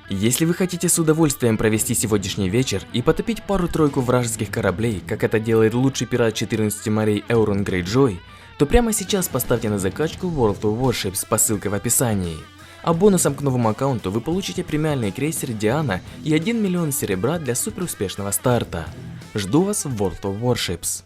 Если вы хотите с удовольствием провести сегодняшний вечер и потопить пару-тройку вражеских кораблей, как это делает лучший пират 14 морей Эурон Грейджой, то прямо сейчас поставьте на закачку World of Warships по ссылке в описании. А бонусом к новому аккаунту вы получите премиальный крейсер Диана и 1 миллион серебра для суперуспешного старта. Жду вас в World of Warships.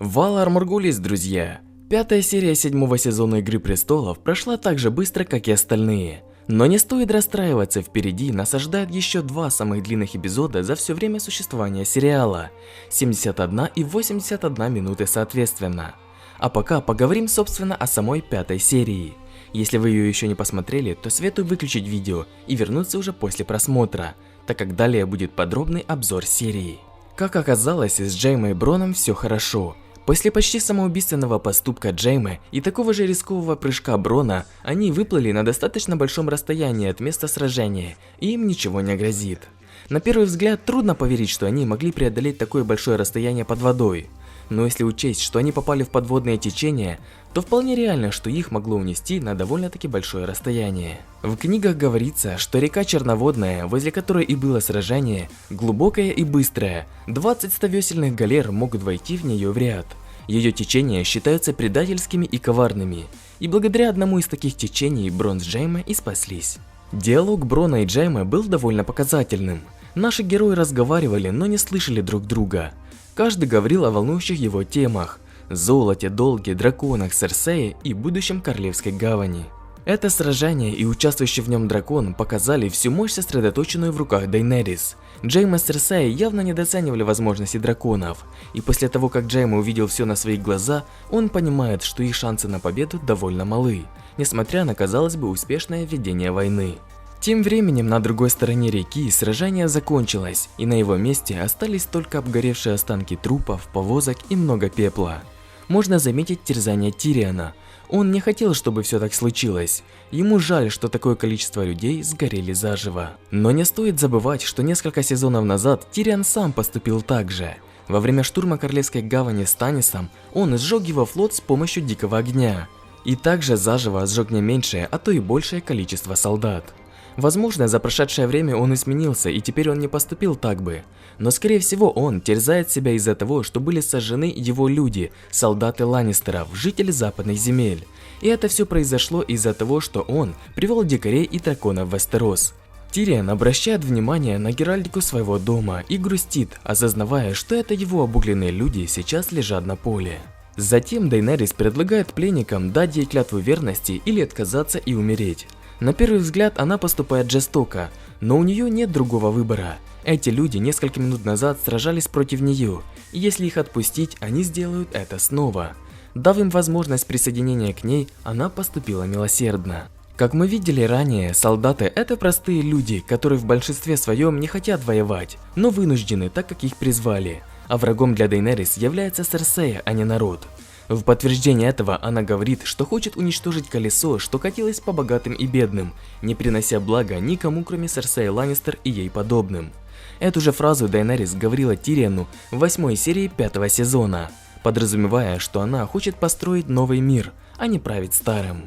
Valar Morghulis, друзья! Пятая серия 7-го сезона Игры Престолов прошла так же быстро, как и остальные. Но не стоит расстраиваться, впереди нас ожидает еще два самых длинных эпизода за все время существования сериала. 71 и 81 минуты соответственно. А пока поговорим собственно о самой пятой серии. Если вы ее еще не посмотрели, то советую выключить видео и вернуться уже после просмотра, так как далее будет подробный обзор серии. Как оказалось, с Джейме и Броном все хорошо. После почти самоубийственного поступка Джейме и такого же рискового прыжка Брона, они выплыли на достаточно большом расстоянии от места сражения, и им ничего не грозит. На первый взгляд трудно поверить, что они могли преодолеть такое большое расстояние под водой. Но если учесть, что они попали в подводное течение, то вполне реально, что их могло унести на довольно-таки большое расстояние. В книгах говорится, что река Черноводная, возле которой и было сражение, глубокая и быстрая, 20 100-весельных галер могут войти в нее в ряд. Ее течения считаются предательскими и коварными, и благодаря одному из таких течений Брон с Джейме и спаслись. Диалог Брона и Джейме был довольно показательным. Наши герои разговаривали, но не слышали друг друга. Каждый говорил о волнующих его темах – золоте, долге, драконах, Серсее и будущем Королевской гавани. Это сражение и участвующий в нем дракон показали всю мощь, сосредоточенную в руках Дейенерис. Джейме с Серсеей явно недооценивали возможности драконов, и после того, как Джейме увидел все на свои глаза, он понимает, что их шансы на победу довольно малы, несмотря на, казалось бы, успешное ведение войны. Тем временем на другой стороне реки сражение закончилось, и на его месте остались только обгоревшие останки трупов, повозок и много пепла. Можно заметить терзание Тириона. Он не хотел, чтобы все так случилось. Ему жаль, что такое количество людей сгорели заживо. Но не стоит забывать, что несколько сезонов назад Тирион сам поступил так же. Во время штурма Королевской гавани Станнисом он сжег его флот с помощью дикого огня. И также заживо сжег не меньшее, а то и большее количество солдат. Возможно, за прошедшее время он изменился, и теперь он не поступил так бы. Но скорее всего он терзает себя из-за того, что были сожжены его люди, солдаты Ланнистеров, жители западных земель. И это все произошло из-за того, что он привел дикарей и драконов в Вестерос. Тирион обращает внимание на геральдику своего дома и грустит, осознавая, что это его обугленные люди сейчас лежат на поле. Затем Дейенерис предлагает пленникам дать ей клятву верности или отказаться и умереть. На первый взгляд она поступает жестоко, но у нее нет другого выбора. Эти люди несколько минут назад сражались против нее, и если их отпустить, они сделают это снова. Дав им возможность присоединения к ней, она поступила милосердно. Как мы видели ранее, солдаты – это простые люди, которые в большинстве своем не хотят воевать, но вынуждены, так как их призвали. А врагом для Дейенерис является Серсея, а не народ. В подтверждение этого она говорит, что хочет уничтожить колесо, что катилось по богатым и бедным, не принося блага никому, кроме Серсеи Ланнистер и ей подобным. Эту же фразу Дейенерис говорила Тириону в 8 серии 5-го сезона, подразумевая, что она хочет построить новый мир, а не править старым.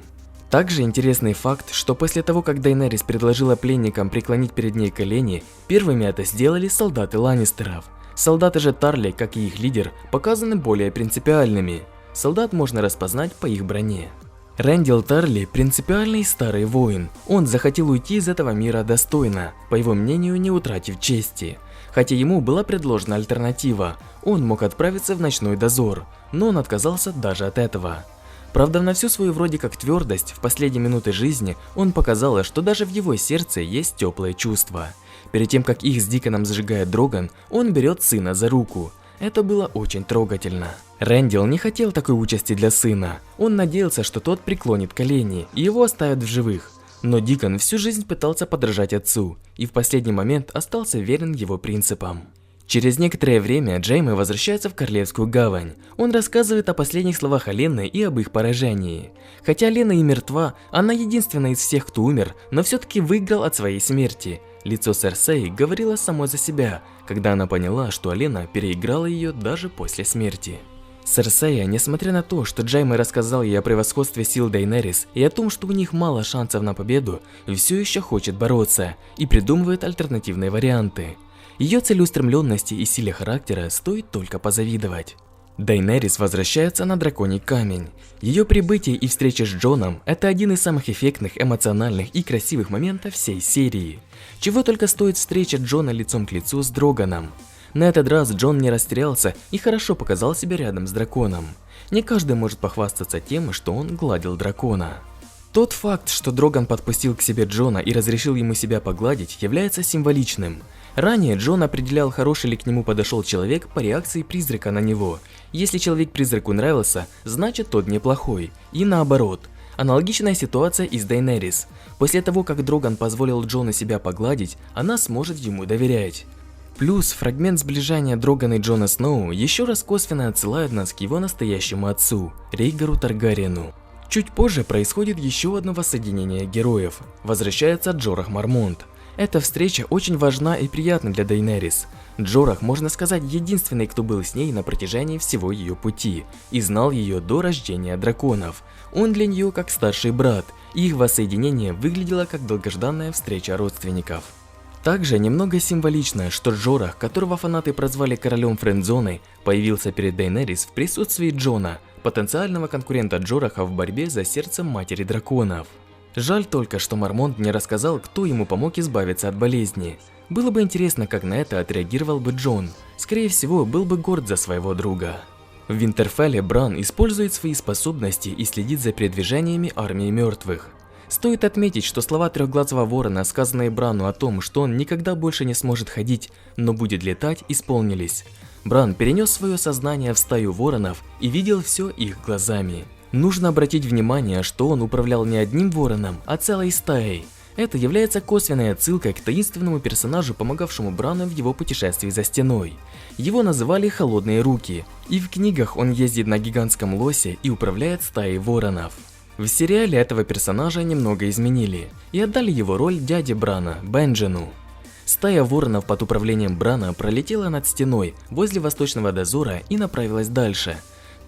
Также интересный факт, что после того, как Дейенерис предложила пленникам преклонить перед ней колени, первыми это сделали солдаты Ланнистеров. Солдаты же Тарли, как и их лидер, показаны более принципиальными. Солдат можно распознать по их броне. Рэндил Тарли – принципиальный старый воин. Он захотел уйти из этого мира достойно, по его мнению, не утратив чести. Хотя ему была предложена альтернатива, он мог отправиться в ночной дозор, но он отказался даже от этого. Правда, на всю свою вроде как твердость в последние минуты жизни он показал, что даже в его сердце есть теплые чувства. Перед тем, как их с Диконом сжигает Дроган, он берет сына за руку. Это было очень трогательно. Рэндил не хотел такой участи для сына. Он надеялся, что тот преклонит колени и его оставят в живых. Но Дикон всю жизнь пытался подражать отцу и в последний момент остался верен его принципам. Через некоторое время Джейме возвращается в Королевскую гавань. Он рассказывает о последних словах Оленны и об их поражении. Хотя Оленна и мертва, она единственная из всех, кто умер, но все-таки выиграл от своей смерти. Лицо Серсеи говорило само за себя, когда она поняла, что Оленна переиграла ее даже после смерти. Серсея, несмотря на то, что Джайме рассказал ей о превосходстве сил Дейенерис и о том, что у них мало шансов на победу, все еще хочет бороться и придумывает альтернативные варианты. Ее целеустремленности и силе характера стоит только позавидовать. Дейенерис возвращается на Драконий камень. Ее прибытие и встреча с Джоном – это один из самых эффектных, эмоциональных и красивых моментов всей серии. Чего только стоит встреча Джона лицом к лицу с Дроганом. На этот раз Джон не растерялся и хорошо показал себя рядом с драконом. Не каждый может похвастаться тем, что он гладил дракона. Тот факт, что Дроган подпустил к себе Джона и разрешил ему себя погладить, является символичным. Ранее Джон определял, хороший ли к нему подошел человек по реакции призрака на него. Если человек призраку нравился, значит тот неплохой. И наоборот. Аналогичная ситуация и с Дейенерис. После того, как Дроган позволил Джону себя погладить, она сможет ему доверять. Плюс фрагмент сближения Дрогана и Джона Сноу еще раз косвенно отсылает нас к его настоящему отцу, Рейгару Таргариену. Чуть позже происходит еще одно воссоединение героев. Возвращается Джорах Мармонт. Эта встреча очень важна и приятна для Дейенерис. Джорах, можно сказать, единственный, кто был с ней на протяжении всего ее пути и знал ее до рождения драконов. Он для нее как старший брат, и их воссоединение выглядело как долгожданная встреча родственников. Также немного символично, что Джорах, которого фанаты прозвали королем френдзоны, появился перед Дейенерис в присутствии Джона, потенциального конкурента Джораха в борьбе за сердце матери драконов. Жаль только, что Мармонт не рассказал, кто ему помог избавиться от болезни. Было бы интересно, как на это отреагировал бы Джон. Скорее всего, был бы горд за своего друга. В Винтерфелле Бран использует свои способности и следит за передвижениями армии мертвых. Стоит отметить, что слова Трехглазого Ворона, сказанные Брану о том, что он никогда больше не сможет ходить, но будет летать, исполнились. Бран перенес свое сознание в стаю воронов и видел все их глазами. Нужно обратить внимание, что он управлял не одним вороном, а целой стаей. Это является косвенной отсылкой к таинственному персонажу, помогавшему Брану в его путешествии за стеной. Его называли «Холодные руки», и в книгах он ездит на гигантском лосе и управляет стаей воронов. В сериале этого персонажа немного изменили и отдали его роль дяде Брана, Бенджину. Стая воронов под управлением Брана пролетела над стеной возле Восточного дозора и направилась дальше.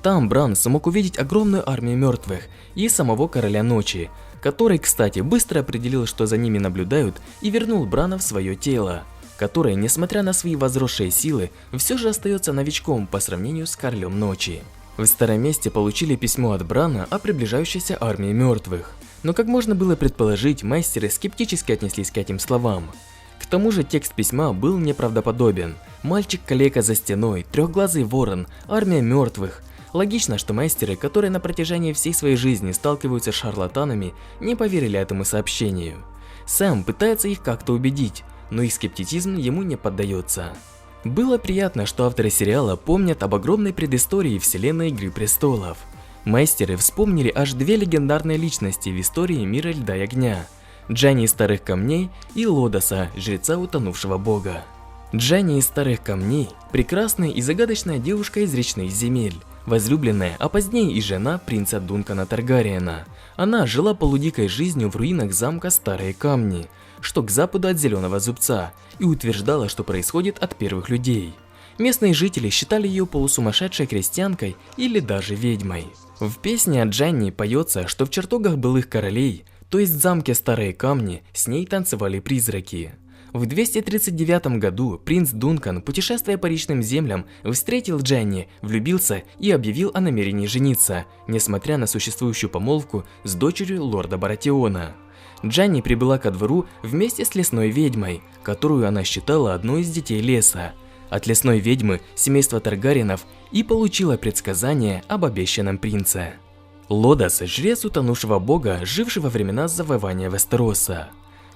Там Бран смог увидеть огромную армию мертвых и самого Короля Ночи, который, кстати, быстро определил, что за ними наблюдают, и вернул Брана в свое тело, которое, несмотря на свои возросшие силы, все же остается новичком по сравнению с Королем Ночи. В Старом Месте получили письмо от Брана о приближающейся армии мертвых, но, как можно было предположить, мастеры скептически отнеслись к этим словам. К тому же текст письма был неправдоподобен. Мальчик-калека за стеной, трехглазый ворон, армия мертвых. Логично, что мастеры, которые на протяжении всей своей жизни сталкиваются с шарлатанами, не поверили этому сообщению. Сэм пытается их как-то убедить, но их скептицизм ему не поддается. Было приятно, что авторы сериала помнят об огромной предыстории вселенной Игры Престолов. Мастеры вспомнили аж две легендарные личности в истории мира Льда и Огня – Джанни из Старых Камней и Лодоса, жреца утонувшего бога. Джанни из Старых Камней – прекрасная и загадочная девушка из речных земель, возлюбленная, а позднее и жена принца Дункана Таргариена. Она жила полудикой жизнью в руинах замка Старые Камни, что к западу от Зеленого Зубца, и утверждала, что происходит от первых людей. Местные жители считали ее полусумасшедшей крестьянкой или даже ведьмой. В песне о Джанни поется, что в чертогах былых королей, то есть в замке Старые Камни, с ней танцевали призраки. В 239 году принц Дункан, путешествуя по речным землям, встретил Джанни, влюбился и объявил о намерении жениться, несмотря на существующую помолвку с дочерью лорда Баратиона. Джанни прибыла ко двору вместе с лесной ведьмой, которую она считала одной из детей леса. От лесной ведьмы семейства Таргариенов и получила предсказание об обещанном принце. Лодос – жрец утонувшего бога, живший во времена завоевания Вестероса.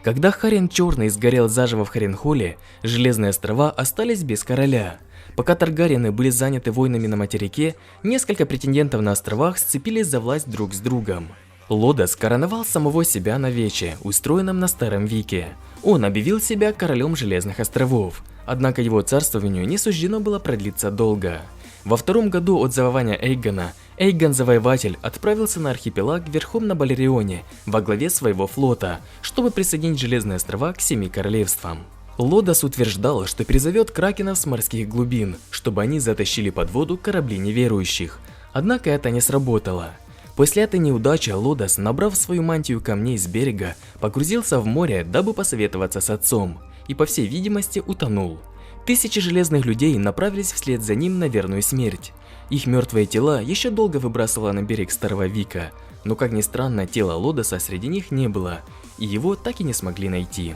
Когда Харен Черный сгорел заживо в Харенхолле, Железные острова остались без короля. Пока Таргариены были заняты войнами на материке, несколько претендентов на островах сцепились за власть друг с другом. Лодос короновал самого себя на вече, устроенном на Старом Вике. Он объявил себя королем Железных островов, однако его царствованию не суждено было продлиться долго. Во втором году от завоевания Эйгона, Эйгон-завоеватель отправился на архипелаг верхом на Балерионе во главе своего флота, чтобы присоединить Железные острова к 7 королевствам. Лодос утверждал, что призовет кракенов с морских глубин, чтобы они затащили под воду корабли неверующих. Однако это не сработало. После этой неудачи Лодос, набрав свою мантию камней с берега, погрузился в море, дабы посоветоваться с отцом, и по всей видимости утонул. Тысячи железных людей направились вслед за ним на верную смерть. Их мертвые тела еще долго выбрасывало на берег Старого Вика, но как ни странно, тела Лодоса среди них не было, и его так и не смогли найти.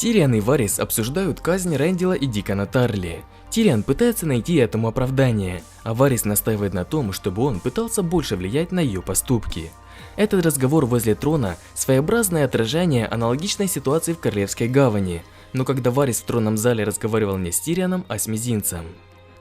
Тириан и Варис обсуждают казнь Рэндила и Дикона Тарли. Тириан пытается найти этому оправдание, а Варис настаивает на том, чтобы он пытался больше влиять на ее поступки. Этот разговор возле трона – своеобразное отражение аналогичной ситуации в Королевской гавани, но когда Варис в тронном зале разговаривал не с Тирианом, а с Мизинцем.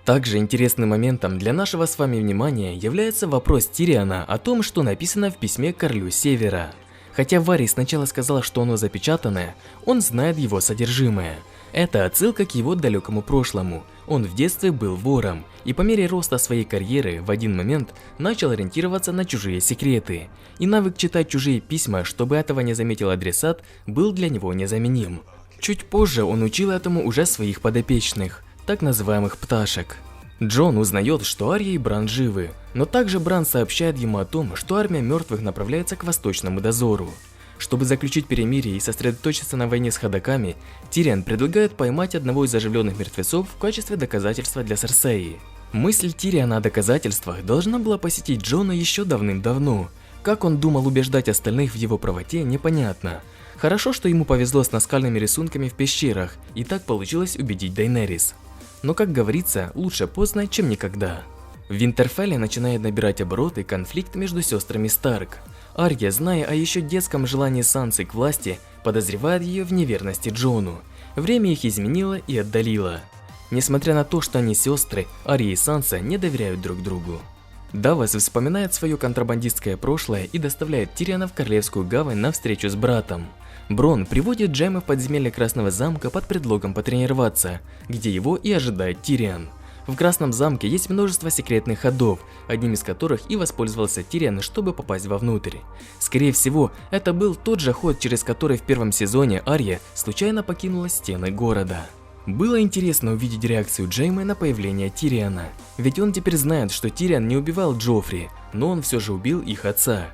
Также интересным моментом для нашего с вами внимания является вопрос Тириана о том, что написано в письме Королю Севера. Хотя Варис сначала сказал, что оно запечатанное, он знает его содержимое. Это отсылка к его далекому прошлому. Он в детстве был вором, и по мере роста своей карьеры в один момент начал ориентироваться на чужие секреты. И навык читать чужие письма, чтобы этого не заметил адресат, был для него незаменим. Чуть позже он учил этому уже своих подопечных, так называемых пташек. Джон узнает, что Ария и Бран живы, но также Бран сообщает ему о том, что армия мертвых направляется к Восточному дозору. Чтобы заключить перемирие и сосредоточиться на войне с ходоками, Тириан предлагает поймать одного из оживленных мертвецов в качестве доказательства для Серсеи. Мысль Тириана о доказательствах должна была посетить Джона еще давным-давно. Как он думал убеждать остальных в его правоте, непонятно. Хорошо, что ему повезло с наскальными рисунками в пещерах, и так получилось убедить Дейенерис. Но, как говорится, лучше поздно, чем никогда. В Винтерфелле начинает набирать обороты конфликт между сестрами Старк. Ария, зная о еще детском желании Сансы к власти, подозревает ее в неверности Джону. Время их изменило и отдалило. Несмотря на то, что они сестры, Ария и Санса не доверяют друг другу. Давос вспоминает свое контрабандистское прошлое и доставляет Тириана в Королевскую гавань на встречу с братом. Брон приводит Джайме в подземелье Красного замка под предлогом потренироваться, где его и ожидает Тириан. В Красном замке есть множество секретных ходов, одним из которых и воспользовался Тириан, чтобы попасть вовнутрь. Скорее всего, это был тот же ход, через который в первом сезоне Ария случайно покинула стены города. Было интересно увидеть реакцию Джайме на появление Тириана, ведь он теперь знает, что Тириан не убивал Джоффри, но он все же убил их отца.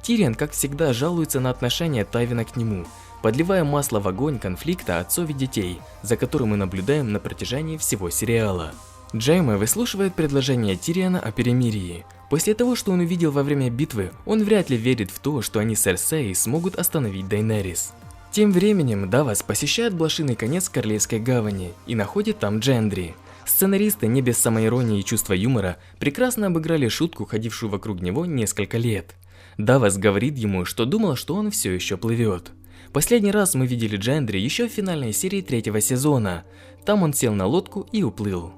Тириан, как всегда, жалуется на отношение Тайвина к нему, подливая масло в огонь конфликта отцов и детей, за которым мы наблюдаем на протяжении всего сериала. Джайме выслушивает предложение Тириана о перемирии. После того, что он увидел во время битвы, он вряд ли верит в то, что они с Серсеей смогут остановить Дейенерис. Тем временем Давос посещает блошиный конец Королевской гавани и находит там Джендри. Сценаристы не без самоиронии и чувства юмора прекрасно обыграли шутку, ходившую вокруг него несколько лет. Давос говорит ему, что думал, что он все еще плывет. Последний раз мы видели Джендри еще в финальной серии третьего сезона. Там он сел на лодку и уплыл.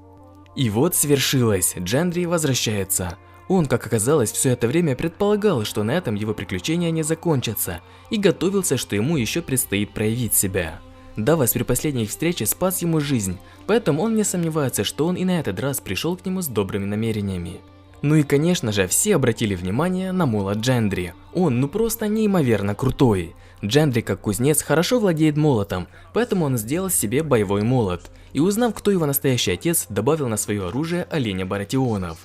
И вот свершилось, Джендри возвращается. Он, как оказалось, все это время предполагал, что на этом его приключения не закончатся, и готовился, что ему еще предстоит проявить себя. Давос при последней их встрече спас ему жизнь, поэтому он не сомневается, что он и на этот раз пришел к нему с добрыми намерениями. Ну и конечно же, все обратили внимание на молот Джендри. Он просто неимоверно крутой. Джендри, как кузнец, хорошо владеет молотом, поэтому он сделал себе боевой молот. И узнав, кто его настоящий отец, добавил на свое оружие оленя Баратионов.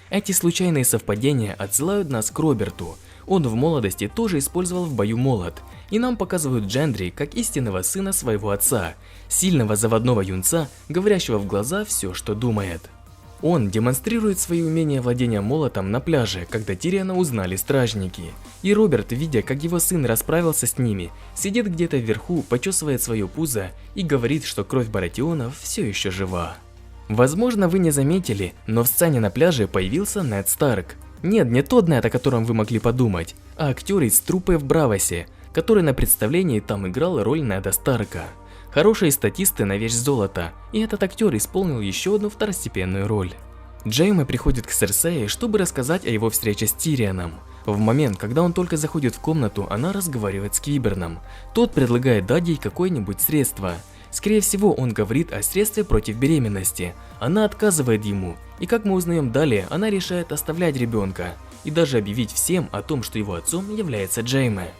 Эти случайные совпадения отсылают нас к Роберту. Он в молодости тоже использовал в бою молот. И нам показывают Джендри как истинного сына своего отца, сильного заводного юнца, говорящего в глаза все, что думает. Он демонстрирует свои умения владения молотом на пляже, когда Тириана узнали стражники. И Роберт, видя, как его сын расправился с ними, сидит где-то вверху, почесывает свое пузо и говорит, что кровь Баратионов все еще жива. Возможно, вы не заметили, но в сцене на пляже появился Нед Старк. Нет, не тот Нед, о котором вы могли подумать, а актер из труппы в Бравосе, который на представлении там играл роль Неда Старка. Хорошие статисты на вещь золота, и этот актер исполнил еще одну второстепенную роль. Джайме приходит к Серсее, чтобы рассказать о его встрече с Тирианом. В момент, когда он только заходит в комнату, она разговаривает с Квиберном. Тот предлагает дать ей какое-нибудь средство. Скорее всего, он говорит о средстве против беременности. Она отказывает ему, и как мы узнаем далее, она решает оставлять ребенка и даже объявить всем о том, что его отцом является Джайме.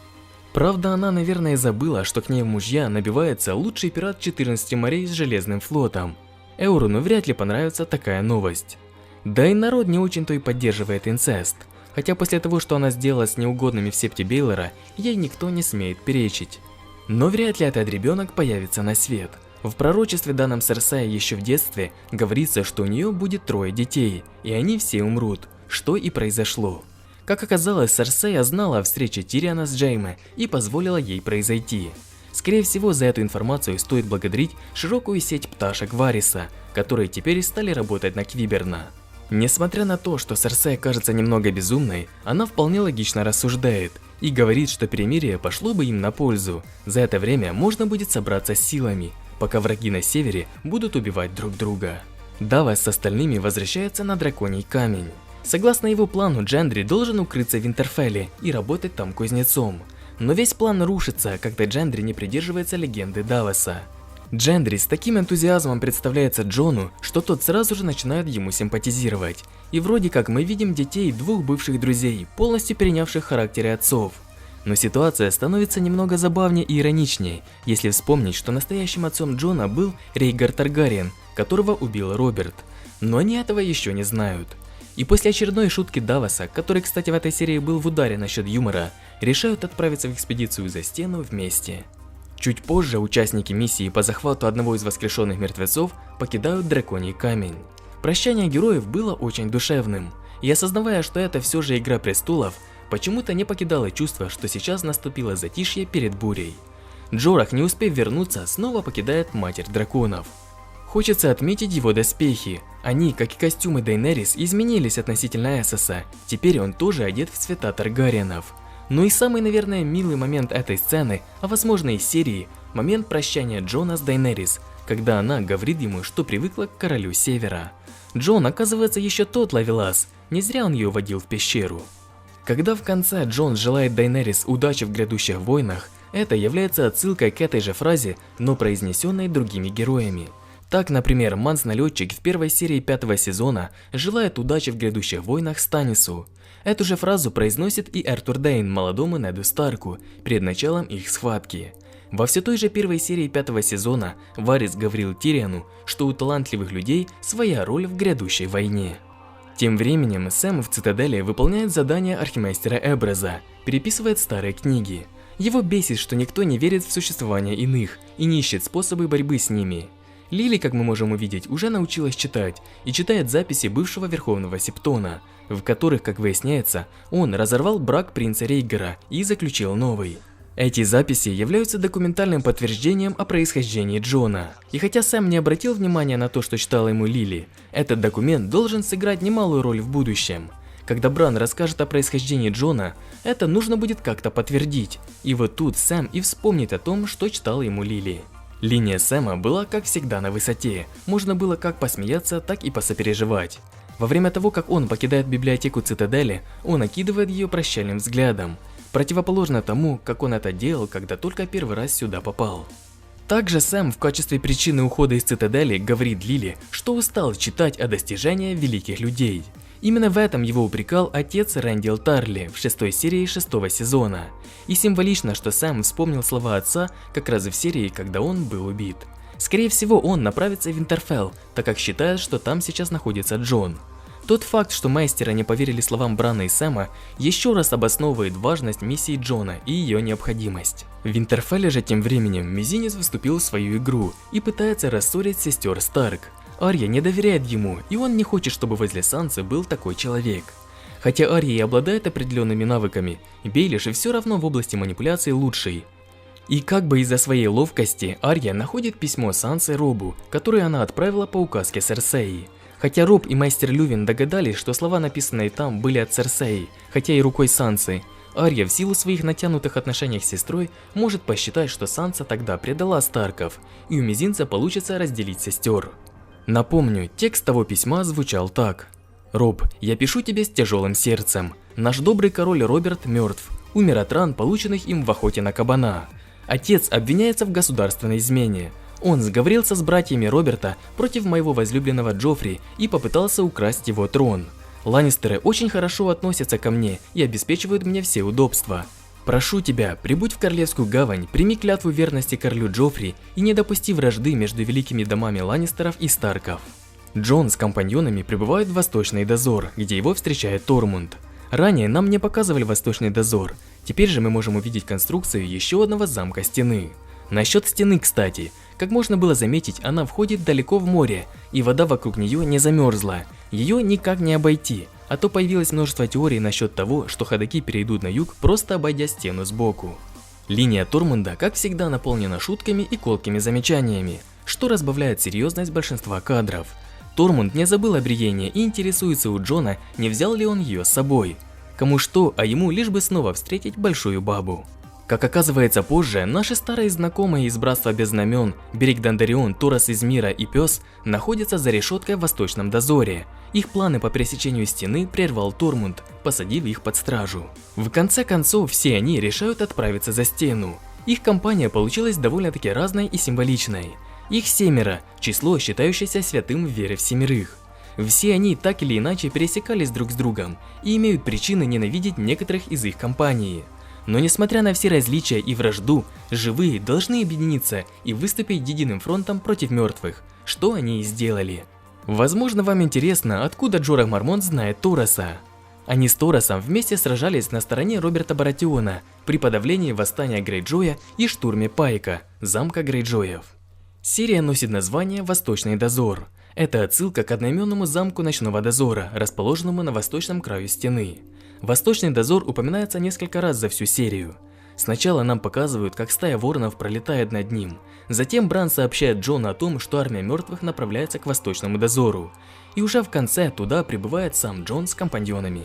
Правда, она, наверное, забыла, что к ней в мужья набивается лучший пират 14 морей с железным флотом. Эурону вряд ли понравится такая новость. Да и народ не очень-то и поддерживает инцест. Хотя после того, что она сделала с неугодными в септе Бейлора, ей никто не смеет перечить. Но вряд ли этот ребенок появится на свет. В пророчестве, данном Серсеи еще в детстве, говорится, что у нее будет 3 детей, и они все умрут, что и произошло. Как оказалось, Серсея знала о встрече Тириана с Джейме и позволила ей произойти. Скорее всего, за эту информацию стоит благодарить широкую сеть пташек Вариса, которые теперь стали работать на Квиберна. Несмотря на то, что Серсея кажется немного безумной, она вполне логично рассуждает и говорит, что перемирие пошло бы им на пользу. За это время можно будет собраться с силами, пока враги на севере будут убивать друг друга. Давас с остальными возвращается на Драконий камень. Согласно его плану, Джендри должен укрыться в Винтерфелле и работать там кузнецом. Но весь план рушится, когда Джендри не придерживается легенды Даваса. Джендри с таким энтузиазмом представляется Джону, что тот сразу же начинает ему симпатизировать. И вроде как мы видим детей 2 бывших друзей, полностью перенявших характеры отцов. Но ситуация становится немного забавнее и ироничнее, если вспомнить, что настоящим отцом Джона был Рейгар Таргариен, которого убил Роберт. Но они этого еще не знают. И после очередной шутки Даваса, который, кстати, в этой серии был в ударе насчет юмора, решают отправиться в экспедицию за стену вместе. Чуть позже участники миссии по захвату одного из воскрешенных мертвецов покидают Драконий камень. Прощание героев было очень душевным, и осознавая, что это все же Игра престолов, почему-то не покидало чувство, что сейчас наступило затишье перед бурей. Джорах, не успев вернуться, снова покидает Матерь Драконов. Хочется отметить его доспехи. Они, как и костюмы Дейнерис, изменились относительно Эссоса, теперь он тоже одет в цвета Таргариенов. Ну и самый, наверное, милый момент этой сцены, а возможно и серии, момент прощания Джона с Дейнерис, когда она говорит ему, что привыкла к королю Севера. Джон, оказывается, еще тот ловелас, не зря он ее водил в пещеру. Когда в конце Джон желает Дейнерис удачи в грядущих войнах, это является отсылкой к этой же фразе, но произнесенной другими героями. Так, например, Манс-налетчик в первой серии 5-го сезона желает удачи в грядущих войнах Станису. Эту же фразу произносит и Эртур Дейн молодому Неду Старку перед началом их схватки. Во все той же первой серии 5-го сезона Варис говорил Тириану, что у талантливых людей своя роль в грядущей войне. Тем временем Сэм в Цитадели выполняет задание архимейстера Эбреза, переписывает старые книги. Его бесит, что никто не верит в существование иных и не ищет способы борьбы с ними. Лили, как мы можем увидеть, уже научилась читать и читает записи бывшего Верховного Септона, в которых, как выясняется, он разорвал брак принца Рейгара и заключил новый. Эти записи являются документальным подтверждением о происхождении Джона. И хотя Сэм не обратил внимания на то, что читала ему Лили, этот документ должен сыграть немалую роль в будущем. Когда Бран расскажет о происхождении Джона, это нужно будет как-то подтвердить. И вот тут Сэм и вспомнит о том, что читала ему Лили. Линия Сэма была, как всегда, на высоте. Можно было как посмеяться, так и посопереживать. Во время того, как он покидает библиотеку Цитадели, он окидывает ее прощальным взглядом, противоположно тому, как он это делал, когда только первый раз сюда попал. Также Сэм в качестве причины ухода из Цитадели говорит Лили, что устал читать о достижениях великих людей. Именно в этом его упрекал отец Рэндил Тарли в 6-й серии 6-го сезона. И символично, что Сэм вспомнил слова отца как раз в серии, когда он был убит. Скорее всего, он направится в Винтерфелл, так как считает, что там сейчас находится Джон. Тот факт, что мастера не поверили словам Брана и Сэма, еще раз обосновывает важность миссии Джона и ее необходимость. В Винтерфелле же тем временем Мизинец вступил в свою игру и пытается рассорить сестер Старк. Арья не доверяет ему, и он не хочет, чтобы возле Сансы был такой человек. Хотя Арья и обладает определенными навыками, Бейлиш и все равно в области манипуляции лучший. И как бы из-за своей ловкости Арья находит письмо Сансы Робу, которое она отправила по указке Серсеи. Хотя Роб и мастер Лювин догадались, что слова, написанные там, были от Серсеи, хотя и рукой Сансы, Арья в силу своих натянутых отношений с сестрой может посчитать, что Санса тогда предала Старков, и у Мизинца получится разделить сестер. Напомню, текст того письма звучал так. «Роб, я пишу тебе с тяжелым сердцем. Наш добрый король Роберт мертв, умер от ран, полученных им в охоте на кабана. Отец обвиняется в государственной измене. Он сговорился с братьями Роберта против моего возлюбленного Джоффри и попытался украсть его трон. Ланнистеры очень хорошо относятся ко мне и обеспечивают мне все удобства. Прошу тебя, прибудь в Королевскую гавань, прими клятву верности королю Джоффри и не допусти вражды между великими домами Ланнистеров и Старков. Джон с компаньонами прибывает в Восточный дозор, где его встречает Тормунд. Ранее нам не показывали Восточный дозор, теперь же мы можем увидеть конструкцию еще одного замка стены. Насчет стены, кстати, как можно было заметить, она входит далеко в море, и вода вокруг нее не замерзла, ее никак не обойти. А то появилось множество теорий насчет того, что ходоки перейдут на юг, просто обойдя стену сбоку. Линия Тормунда, как всегда, наполнена шутками и колкими замечаниями, что разбавляет серьезность большинства кадров. Тормунд не забыл о Бриене и интересуется у Джона, не взял ли он ее с собой. Кому что, а ему лишь бы снова встретить большую бабу. Как оказывается позже, наши старые знакомые из Братства без знамен, Берег Дондаррион, Торос из Мира и Пес находятся за решеткой в Восточном дозоре. Их планы по пересечению стены прервал Тормунд, посадив их под стражу. В конце концов, все они решают отправиться за стену. Их компания получилась довольно-таки разной и символичной. Их 7, число, считающееся святым в вере в 7. Все они так или иначе пересекались друг с другом и имеют причины ненавидеть некоторых из их компании. Но несмотря на все различия и вражду, живые должны объединиться и выступить единым фронтом против мертвых, что они и сделали. Возможно, вам интересно, откуда Джорах Мормонт знает Тороса. Они с Торосом вместе сражались на стороне Роберта Баратиона при подавлении восстания Грейджоя и штурме Пайка, замка Грейджоев. Серия носит название «Восточный дозор». Это отсылка к одноименному замку Ночного дозора, расположенному на восточном краю стены. Восточный дозор упоминается несколько раз за всю серию. Сначала нам показывают, как стая воронов пролетает над ним. Затем Бран сообщает Джону о том, что армия мертвых направляется к Восточному дозору. И уже в конце туда прибывает сам Джон с компаньонами.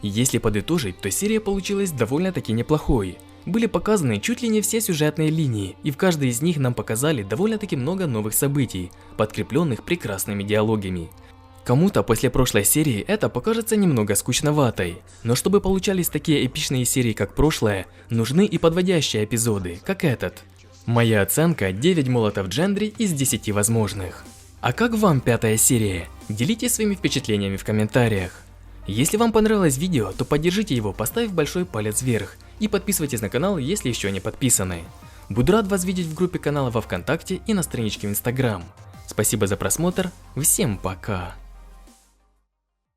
Если подытожить, то серия получилась довольно-таки неплохой. Были показаны чуть ли не все сюжетные линии, и в каждой из них нам показали довольно-таки много новых событий, подкрепленных прекрасными диалогами. Кому-то после прошлой серии это покажется немного скучноватой, но чтобы получались такие эпичные серии, как прошлая, нужны и подводящие эпизоды, как этот. Моя оценка 9 молотов Джендри из 10 возможных. А как вам 5-я серия? Делитесь своими впечатлениями в комментариях. Если вам понравилось видео, то поддержите его, поставив большой палец вверх, и подписывайтесь на канал, если еще не подписаны. Буду рад вас видеть в группе канала во ВКонтакте и на страничке в Инстаграм. Спасибо за просмотр, всем пока!